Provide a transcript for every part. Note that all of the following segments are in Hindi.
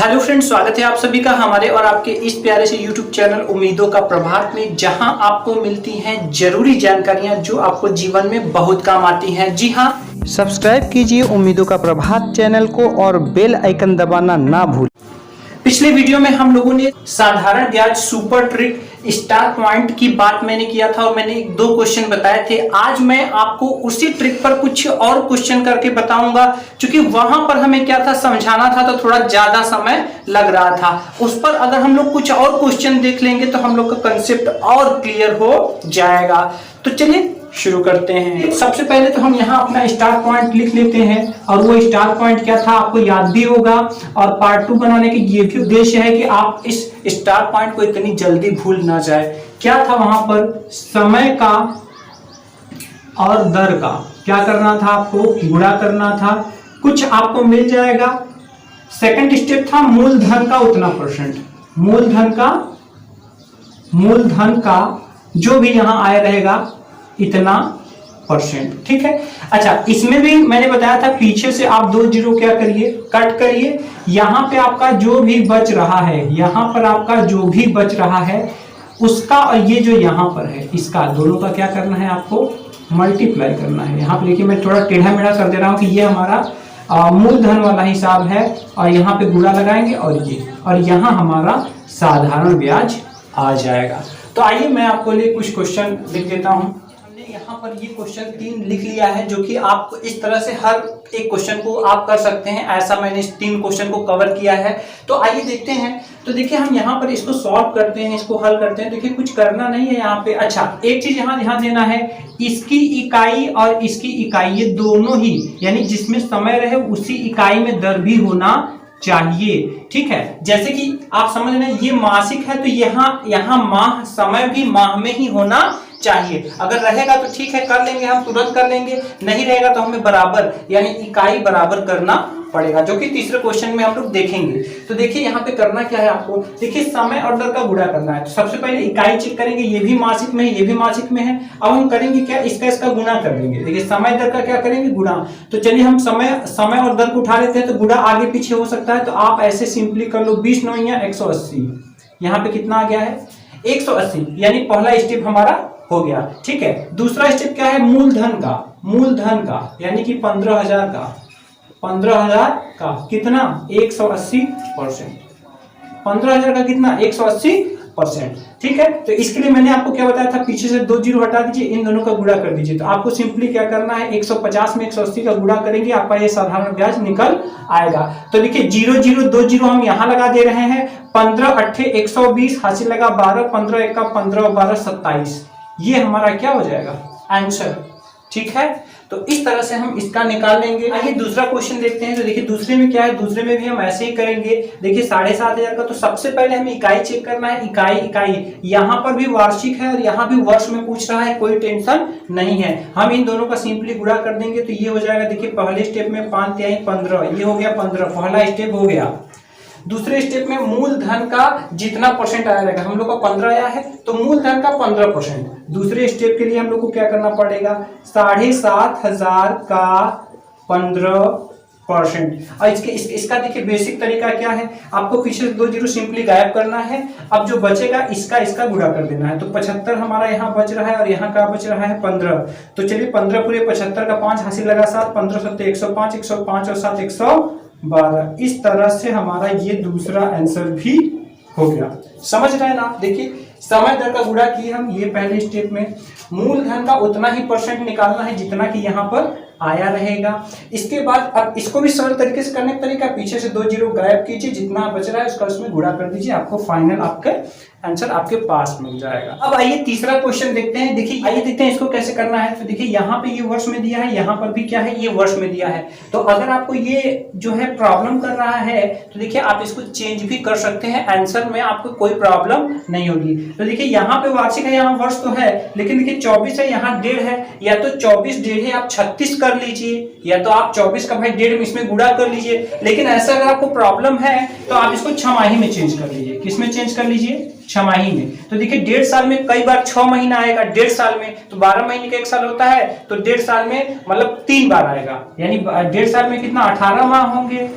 हेलो फ्रेंड्स, स्वागत है आप सभी का हमारे और आपके इस प्यारे से यूट्यूब चैनल उम्मीदों का प्रभात में, जहां आपको मिलती हैं जरूरी जानकारियां जो आपको जीवन में बहुत काम आती हैं। जी हां, सब्सक्राइब कीजिए उम्मीदों का प्रभात चैनल को और बेल आइकन दबाना ना भूलें। पिछले वीडियो में हम लोगों ने साधारण ब्याज सुपर ट्रिक स्टार पॉइंट की बात मैंने किया था और मैंने 2 क्वेश्चन बताए थे। आज मैं आपको उसी ट्रिक पर कुछ और क्वेश्चन करके बताऊंगा, क्योंकि वहां पर हमें क्या था, समझाना था तो थोड़ा ज्यादा समय लग रहा था। उस पर अगर हम लोग कुछ और क्वेश्चन देख लेंगे तो हम लोग का कंसेप्ट और क्लियर हो जाएगा। तो चलिए शुरू करते हैं। सबसे पहले तो हम यहाँ अपना स्टार पॉइंट लिख लेते हैं, और वो स्टार पॉइंट क्या था आपको याद भी होगा। और पार्ट 2 बनाने के ये भी उद्देश्य है कि आप इस स्टार पॉइंट को इतनी जल्दी भूल ना जाए। क्या था वहां पर, समय का और दर का क्या करना था, आपको गुणा करना था, कुछ आपको मिल जाएगा। सेकंड स्टेप था मूलधन का उतना परसेंट, मूलधन का जो भी यहां आया रहेगा इतना परसेंट। ठीक है। अच्छा, इसमें भी मैंने बताया था पीछे से आप 2 जीरो क्या करिए, कट करिए। यहां पे आपका जो भी बच रहा है, यहां पर आपका जो भी बच रहा है उसका और ये जो यहां पर है इसका, दोनों का क्या करना है, आपको मल्टीप्लाई करना है। यहां पे देखिए मैं थोड़ा टेढ़ा मेढ़ा कर दे रहा हूं कि ये हमारा मूलधन वाला हिसाब है, और यहाँ पे गुणा लगाएंगे और यहाँ हमारा साधारण ब्याज आ जाएगा। तो आइए मैं आपको लिए कुछ क्वेश्चन लिख देता हूं। यहाँ पर ये क्वेश्चन 3 लिख लिया है, जो कि आप इस तरह से हर एक क्वेश्चन को आप कर सकते हैं। ऐसा मैंने इस 3 क्वेश्चन को कवर किया है। तो आइए देखते हैं। तो देखिए हम यहाँ पर इसको सॉल्व करते हैं, इसको हल करते हैं। देखिए कुछ करना नहीं है यहाँ पे। अच्छा, एक चीज यहाँ ध्यान देना है, इसकी इकाई और इसकी इकाई ये दोनों ही, यानी जिसमें समय रहे उसी इकाई में दर भी होना चाहिए। ठीक है, जैसे कि आप समझ रहे हैं ये मासिक है, तो यहाँ माह, समय भी माह में ही होना चाहिए। अगर रहेगा तो ठीक है, कर लेंगे, हम तुरंत कर लेंगे। नहीं रहेगा तो हमें बराबर यानी इकाई बराबर करना पड़ेगा, जो कि तीसरे क्वेश्चन में हम लोग देखेंगे। तो देखिए यहाँ पे करना क्या है आपको, देखिए समय और दर का गुणा करना है। तो सबसे पहले इकाई चेक करेंगे, ये भी मासिक में है, ये भी मासिक में है। अब हम करेंगे क्या, इसका गुणा कर देंगे। देखिए समय दर का क्या करेंगे, गुणा। तो चलिए हम समय और दर को उठा लेते हैं, तो गुणा आगे पीछे हो सकता है, तो आप ऐसे सिंपली कर लो, 20 9 180। यहाँ पे कितना आ गया है, 180, यानी पहला स्टेप हमारा हो गया। ठीक है, दूसरा स्टेप क्या है, मूलधन का यानी कि 15,000 का कितना, 180%। 15,000 का कितना, 180%। ठीक है, तो इसके लिए मैंने आपको क्या बताया था, पीछे से 2 जीरो हटा दीजिए, इन दोनों का गुणा कर दीजिए। तो आपको सिंपली क्या करना है, 150 में 180 का गुणा करेंगे, आपका ये साधारण ब्याज निकल आएगा। तो देखिए 0 0 2 जीरो हम यहाँ लगा दे रहे हैं। 15 8 120, हासिल लगा 12, 15 1 15 12 27। ये हमारा क्या हो जाएगा, आंसर। ठीक है, तो इस तरह से हम इसका निकाल लेंगे। आइए दूसरा क्वेश्चन देखते हैं। तो देखिए दूसरे में क्या है, दूसरे में भी हम ऐसे ही करेंगे। देखिए 7,500 का, तो सबसे पहले हमें इकाई चेक करना है। इकाई यहाँ पर भी वार्षिक है और यहाँ भी वर्ष में पूछ रहा है, कोई टेंशन नहीं है। हम इन दोनों का सिंपली गुणा कर देंगे, तो ये हो जाएगा। देखिए पहले स्टेप में 5 तिहाई 15, ये हो गया 15, पहला स्टेप हो गया। दूसरे स्टेप में मूलधन का जितना परसेंट आया रहेगा, हम लोग का 15 आया है, तो मूलधन का 15%। दूसरे स्टेप के लिए हम लोग को क्या करना पड़ेगा, 7,500 का 15%। और इसका देखिए बेसिक तरीका क्या है, आपको पीछे से 2 जीरो सिंपली गायब करना है। अब जो बचेगा इसका गुणा कर देना है। तो 75 हमारा यहाँ बच रहा है और यहाँ का बच रहा है 15। तो चलिए 15 पूरे 75 का 5, हासिल लगा 7, 15 7 105, 105 और 7 112। इस तरह से हमारा ये दूसरा आंसर भी हो गया। समझ रहे हैं ना। देखिए समय दर का गुणा किए हम, ये पहले स्टेप में। मूलधन का उतना ही परसेंट निकालना है जितना कि यहाँ पर आया रहेगा। इसके बाद अब इसको भी सरल तरीके से करने का तरीका, पीछे से 2 जीरो गायब कीजिए, जितना बच रहा है उसका उसमें गुणा कर दीजिए, आपको फाइनल आपका आंसर आपके पास मिल जाएगा। अब आइए तीसरा क्वेश्चन देखते हैं। देखिए आइए देखते हैं इसको कैसे करना है। तो देखिए यहाँ पे ये वर्ष में दिया है, यहाँ पर भी क्या है, ये वर्ष में दिया है। तो अगर आपको ये जो है प्रॉब्लम कर रहा है, तो देखिए आप इसको चेंज भी कर सकते हैं, आंसर में आपको कोई प्रॉब्लम नहीं होगी। तो देखिए यहाँ पे वार्षिक है, यहाँ वर्ष तो है, लेकिन देखिए 24 है, यहाँ 1.5 है, या तो 24 1.5 है, आप 36 कर लीजिए, या तो आप 24 का भाई 1.5 में इसमें गुणा कर लीजिए। लेकिन ऐसा अगर आपको प्रॉब्लम है तो आप इसको छमाही में चेंज कर लीजिए। किसमें चेंज कर लीजिए, छमाही में। तो देखिए 1.5 साल में कई बार 6 महीना आएगा, 1.5 साल में तो 12 महीने का 1 साल होता है, तो 1.5 साल में मतलब 3 बार आएगा, यानी 1.5 साल में कितना, 18 माह होंगे।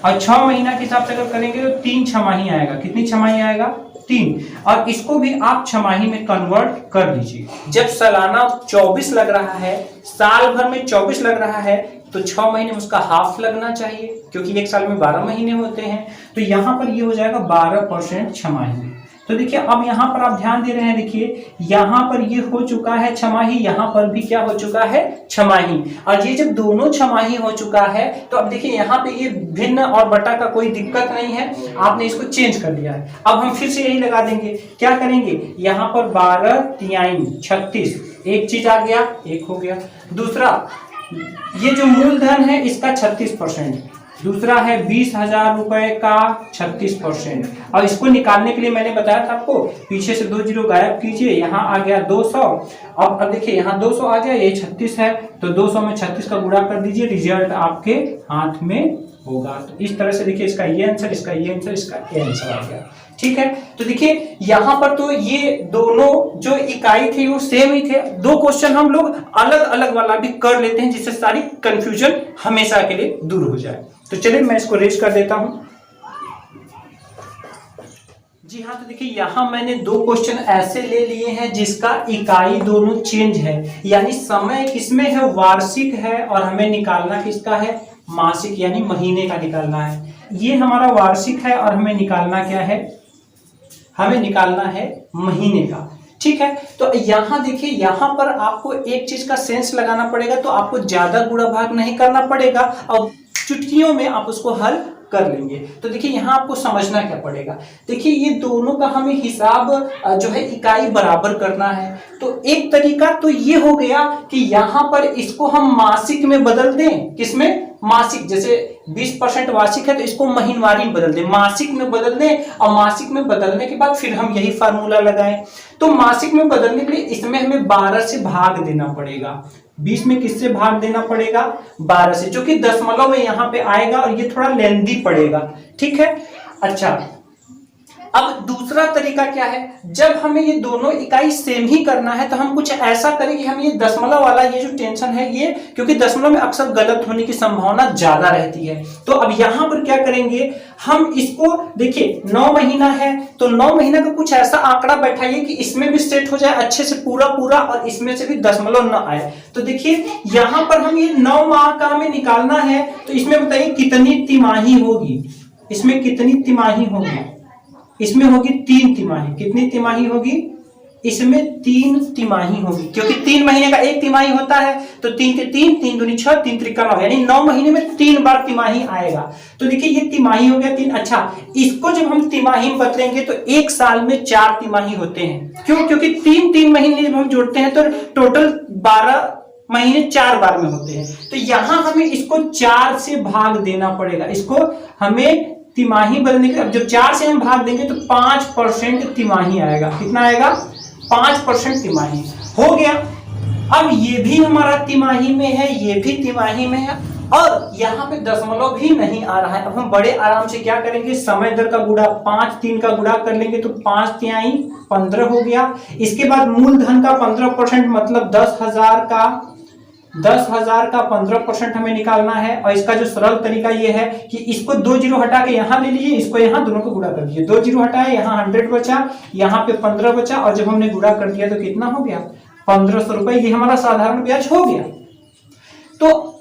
और 6 महीना के हिसाब से अगर करेंगे तो 3 छमाही आएगा। कितनी छमाही आएगा? 3। और इसको भी आप छमाही में कन्वर्ट कर दीजिए। जब सालाना 24 लग रहा है, साल भर में 24 लग रहा है, तो 6 महीने में उसका हाफ लगना चाहिए, क्योंकि एक साल में 12 महीने होते हैं। तो यहाँ पर ये हो जाएगा 12% छमाही। तो देखिए अब यहाँ पर आप ध्यान दे रहे हैं, देखिए यहाँ पर ये हो चुका है छमाही, यहाँ पर भी क्या हो चुका है? छमाही। और ये जब दोनों छमाही हो चुका है तो अब देखिए यहाँ पे ये भिन्न और बटा का कोई दिक्कत नहीं है, आपने इसको चेंज कर दिया है। अब हम फिर से यही लगा देंगे, क्या करेंगे? यहाँ पर 12 तिहाई 36, एक चीज आ गया, एक हो गया। दूसरा, ये जो मूलधन है इसका 36%, दूसरा है 20,000 रुपए का 36%। और इसको निकालने के लिए मैंने बताया था आपको, पीछे से 2 जीरो गायब कीजिए, यहाँ आ गया 200। अब देखिए यहाँ 200 आ गया, ये 36 है, तो 200 में 36 का गुणा कर दीजिए, रिजल्ट आपके हाथ में होगा। तो इस तरह से देखिए इसका ये आंसर, इसका ये आंसर, इसका ये आंसर आ गया। ठीक है, तो देखिए यहाँ पर तो ये दोनों जो इकाई थी वो सेम ही थे। 2 क्वेश्चन हम लोग अलग अलग वाला भी कर लेते हैं, जिससे सारी कंफ्यूजन हमेशा के लिए दूर हो जाए। तो चलिए मैं इसको रेज कर देता हूं। जी हाँ, तो देखिए यहाँ मैंने 2 क्वेश्चन ऐसे ले लिए हैं जिसका इकाई दोनों चेंज है, यानी समय किसमें है? वार्षिक है, और हमें निकालना किसका है? मासिक, यानी महीने का निकालना है। ये हमारा वार्षिक है और हमें निकालना क्या है? हमें निकालना है महीने का। ठीक है, तो यहाँ देखिए, यहाँ पर आपको एक चीज का सेंस लगाना पड़ेगा, तो आपको ज्यादा गुणा भाग नहीं करना पड़ेगा और चुटकियों में आप उसको हल कर लेंगे। तो देखिए यहाँ आपको समझना क्या पड़ेगा, देखिए ये दोनों का हमें हिसाब जो है इकाई बराबर करना है। तो एक तरीका तो ये हो गया कि यहाँ पर इसको हम मासिक में बदल दें। किसमें? मासिक। जैसे 20% वार्षिक है तो इसको महीनवारी में बदल दें, मासिक में बदल दें, और मासिक में बदलने के बाद फिर हम यही फार्मूला लगाएं। तो मासिक में बदलने के लिए इसमें हमें 12 से भाग देना पड़ेगा। 20 में किससे भाग देना पड़ेगा? 12 से, जो कि दशमलव में यहाँ पे आएगा और ये थोड़ा लेंदी पड़ेगा। ठीक है, अच्छा अब दूसरा तरीका क्या है, जब हमें ये दोनों इकाई सेम ही करना है तो हम कुछ ऐसा करें कि हम ये दशमलव वाला ये जो टेंशन है ये, क्योंकि दशमलव में अक्सर गलत होने की संभावना ज्यादा रहती है। तो अब यहाँ पर क्या करेंगे, हम इसको देखिए 9 महीना है तो 9 महीना का कुछ ऐसा आंकड़ा बैठाइए कि इसमें भी सेट हो जाए अच्छे से पूरा पूरा और इसमें से भी दशमलव न आए। तो देखिए यहाँ पर हम ये 9 माह का हमें निकालना है, तो इसमें बताइए कितनी तिमाही होगी? इसमें कितनी तिमाही होगी? इसमें होगी 3 तिमाही। कितनी तिमाही होगी? इसमें 3 तिमाही होगी, क्योंकि 3 महीने का 1 तिमाही होता है। तो 3 के 3, 3 दूनी 6, 3 त्रिका 9, यानी 9 महीने में 3 बार तिमाही आएगा। तो देखिए ये तिमाही हो गया 3। अच्छा, इसको जब हम तिमाही में बदलेंगे तो 1 साल में 4 तिमाही होते हैं। क्यों? क्योंकि 3 महीने जब हम जोड़ते हैं तो टोटल 12 महीने 4 बार में होते हैं। तो यहां हमें इसको 4 से भाग देना पड़ेगा। इसको हमें तिमाही बदलने के, अब जब 4 से हम भाग देंगे तो 5% तिमाही आएगा। कितना आएगा? 5% तिमाही हो गया। अब ये भी हमारा तिमाही में है, ये भी तिमाही में है, और यहाँ पे दशमलव भी नहीं आ रहा है। अब हम बड़े आराम से क्या करेंगे, समय दर का गुणा 5 3 का गुणा कर लेंगे तो 5 तिहाई 15 हो गया। इसके बाद मूलधन का 15% मतलब 10,000 का 15% हमें निकालना है। और इसका जो सरल तरीका ये है कि इसको 2 जीरो हटा के यहाँ ले लीजिए, इसको यहाँ दोनों को गुणा कर दीजिए। 2 जीरो हटाए, यहाँ 100 बचा, यहाँ पे 15 बचा, और जब हमने गुणा कर दिया तो कितना हो गया? 1500 रुपए। ये हमारा साधारण ब्याज हो गया। तो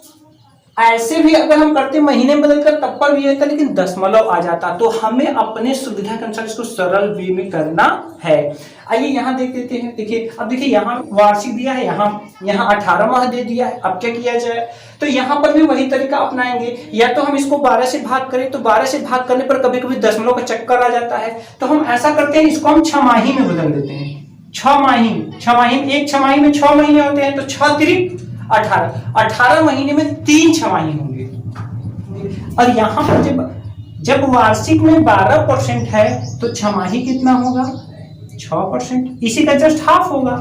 ऐसे भी अगर हम करते महीने बदलकर तब पर भी होता, लेकिन दशमलव आ जाता। तो हमें अपने सुविधा के अनुसार इसको सरल वे में करना है। आइए यहाँ देख लेते हैं। देखिए अब देखिए यहाँ वार्षिक दिया है, यहाँ 18 माह दे दिया है। अब क्या किया जाए, तो यहाँ पर भी वही तरीका अपनाएंगे। या तो हम इसको 12 से भाग करें, तो 12 से भाग करने पर कभी कभी दशमलव का चक्कर आ जाता है। तो हम ऐसा करते हैं, इसको हम छमाही में बदल देते हैं। 6 माही, एक छमाही में 6 महीने होते हैं, तो 6 तिरिक 18 महीने में 3 छमाही होंगे। और यहाँ पर जब वार्षिक में 12% है तो छमाही कितना होगा? 6%। इसी का जस्ट हाफ होगा।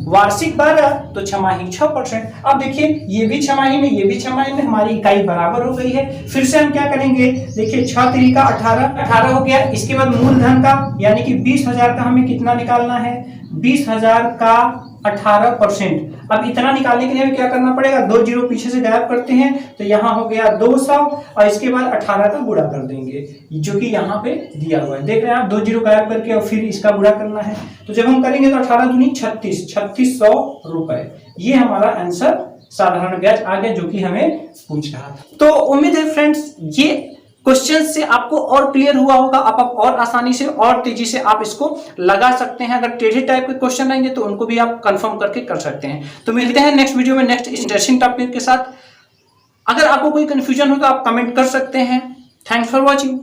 वार्षिक 12 तो छमाही 6%। अब देखिए ये भी छमाही में, ये भी छमाही में, हमारी इकाई बराबर हो गई है। फिर से हम क्या करेंगे, देखिए 6 तिरिका 18 हो गया। इसके बाद मूलधन का यानी कि 20,000 का हमें कितना निकालना है? 20,000 का 18%। अब इतना निकालने के लिए हमें क्या करना पड़ेगा, 2 जीरो पीछे से गायब करते हैं, तो यहाँ हो गया 200 और इसके बाद 18 का गुणा कर देंगे जो कि यहाँ पे दिया हुआ है। देख रहे हैं आप, 2 जीरो गायब करके और फिर इसका गुणा करना है। तो जब हम करेंगे तो 18 दूनी 36, 3600 रुपए, ये हमारा आंसर साधारण ब्याज आ गया जो कि हमें पूछ रहा था। तो उम्मीद है फ्रेंड्स ये क्वेश्चन से आपको और क्लियर हुआ होगा, आप और आसानी से और तेजी से आप इसको लगा सकते हैं। अगर टेढ़े टाइप के क्वेश्चन आएंगे तो उनको भी आप कंफर्म करके कर सकते हैं। तो मिलते हैं नेक्स्ट वीडियो में नेक्स्ट इंटरेस्टिंग टॉपिक के साथ। अगर आपको कोई कंफ्यूजन हो तो आप कमेंट कर सकते हैं। Thanks for watching.